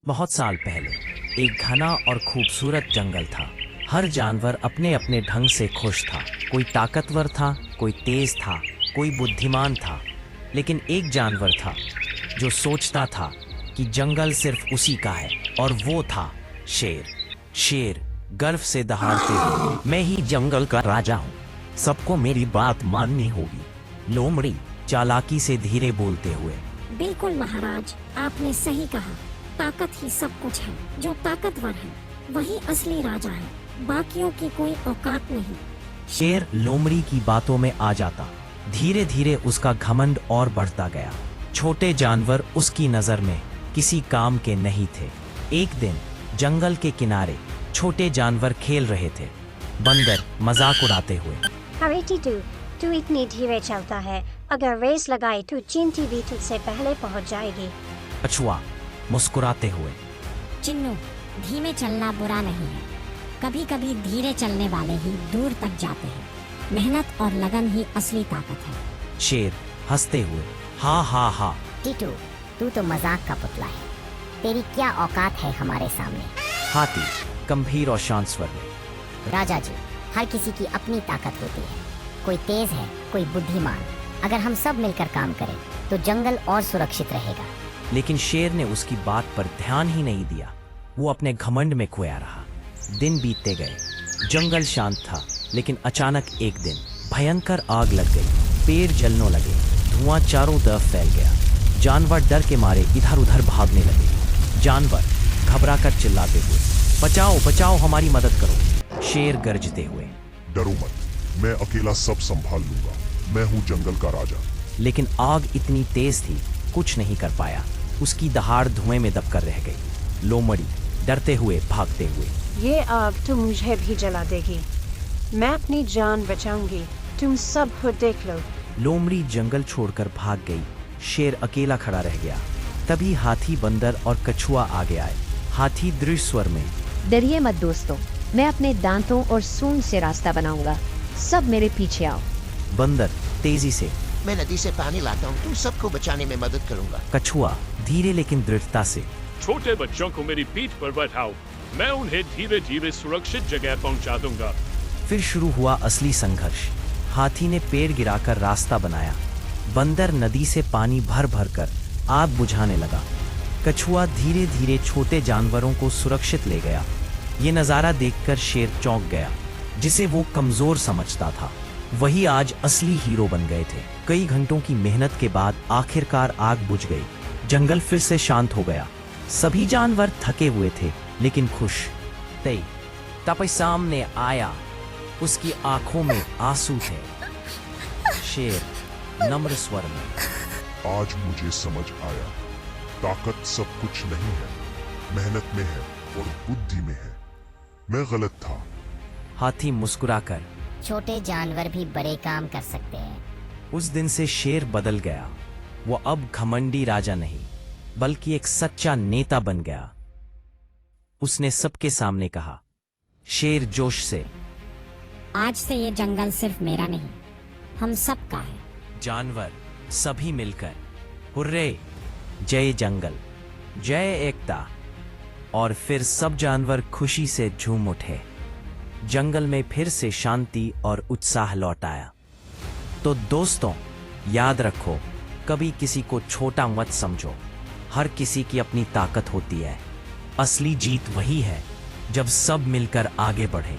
बहुत साल पहले एक घना और खूबसूरत जंगल था। हर जानवर अपने अपने ढंग से खुश था। कोई ताकतवर था, कोई तेज था, कोई बुद्धिमान था। लेकिन एक जानवर था जो सोचता था कि जंगल सिर्फ उसी का है, और वो था शेर। शेर गर्व से दहाड़ते हुए, मैं ही जंगल का राजा हूँ, सबको मेरी बात माननी होगी। लोमड़ी चालाकी से धीरे बोलते हुए। बिल्कुल महाराज, आपने सही कहा। ताकत ही सब कुछ है। जो ताकतवर है वही असली राजा है, बाकियों की कोई औकात नहीं। शेर लोमड़ी की बातों में आ जाता। धीरे धीरे उसका घमंड और बढ़ता गया। छोटे जानवर उसकी नजर में किसी काम के नहीं थे। एक दिन जंगल के किनारे छोटे जानवर खेल रहे थे। बंदर मजाक उड़ाते हुए। अरे टीटू, तू इतनी धीरे चलता है, अगर रेस लगाए तो चींटी भी तुझसे पहले पहुंच जाएगी। कछुआ मुस्कुराते हुए। चिन्नू, धीमे चलना बुरा नहीं है। कभी कभी धीरे चलने वाले ही दूर तक जाते हैं। मेहनत और लगन ही असली ताकत है। शेर हंसते हुए। हा हा हा। टीटू, तू तो मजाक का पुतला है। तेरी क्या औकात है हमारे सामने। हाथी गंभीर और शांत स्वर में। राजा जी, हर किसी की अपनी ताकत होती है। कोई तेज है, कोई बुद्धिमान। अगर हम सब मिलकर काम करें तो जंगल और सुरक्षित रहेगा। लेकिन शेर ने उसकी बात पर ध्यान ही नहीं दिया। वो अपने घमंड में खोया रहा। दिन बीतते गए। जंगल शांत था, लेकिन अचानक एक दिन भयंकर आग लग गई। पेड़ जलने लगे, धुआं चारों तरफ फैल गया। जानवर डर के मारे इधर उधर भागने लगे। जानवर घबराकर चिल्लाते हुए, बचाओ बचाओ, हमारी मदद करो। शेर गरजते हुए, डरो मत, मैं अकेला सब संभाल लूंगा। मैं हूँ जंगल का राजा। लेकिन आग इतनी तेज थी, कुछ नहीं कर पाया। उसकी दहाड़ धुएं में दबकर रह गई। लोमड़ी डरते हुए भागते हुए। ये आग तो मुझे भी जला देगी। मैं अपनी जान बचाऊंगी, तुम सब खुद देख लो। लोमड़ी जंगल छोड़कर भाग गई। शेर अकेला खड़ा रह गया। तभी हाथी, बंदर और कछुआ आगे आए। हाथी दृढ़ स्वर में, डरिए मत दोस्तों, मैं अपने दांतों और सूंड से रास्ता बनाऊंगा। सब मेरे पीछे आओ। बंदर तेजी से, मैं नदी से पानी लाता हूँ, तुम सबको बचाने में मदद करूंगा। कछुआ धीरे लेकिन दृढ़ता से, छोटे बच्चों को मेरी पीठ पर बैठाओ, मैं उन्हें धीरे धीरे सुरक्षित जगह पहुंचा दूंगा। फिर शुरू हुआ असली संघर्ष। हाथी ने पेड़ गिराकर रास्ता बनाया। बंदर नदी से पानी भर भर कर आग बुझाने लगा। कछुआ धीरे धीरे छोटे जानवरों को सुरक्षित ले गया। ये नजारा देखकर शेर चौंक गया। जिसे वो कमजोर समझता था, वही आज असली हीरो बन गए थे। कई घंटों की मेहनत के बाद आखिरकार आग बुझ गई। जंगल फिर से शांत हो गया। सभी जानवर थके हुए थे, लेकिन खुश। तई तपई सामने आया। उसकी आंखों में आंसू थे। शेर नम्र स्वर में, आज मुझे समझ आया, ताकत सब कुछ नहीं है, मेहनत में है और बुद्धि में है। मैं गलत था। हाथी मुस्कुराकर, छोटे जानवर भी बड़े काम कर सकते हैं। उस दिन से शेर बदल गया। वो अब घमंडी राजा नहीं, बल्कि एक सच्चा नेता बन गया। उसने सबके सामने कहा, शेर जोश से, आज से ये जंगल सिर्फ मेरा नहीं, हम सब का है। जानवर सभी मिलकर, हुर्रे, जय जंगल, जय एकता। और फिर सब जानवर खुशी से झूम उठे। जंगल में फिर से शांति और उत्साह लौट आया। तो दोस्तों, याद रखो, कभी किसी को छोटा मत समझो। हर किसी की अपनी ताकत होती है। असली जीत वही है जब सब मिलकर आगे बढ़े।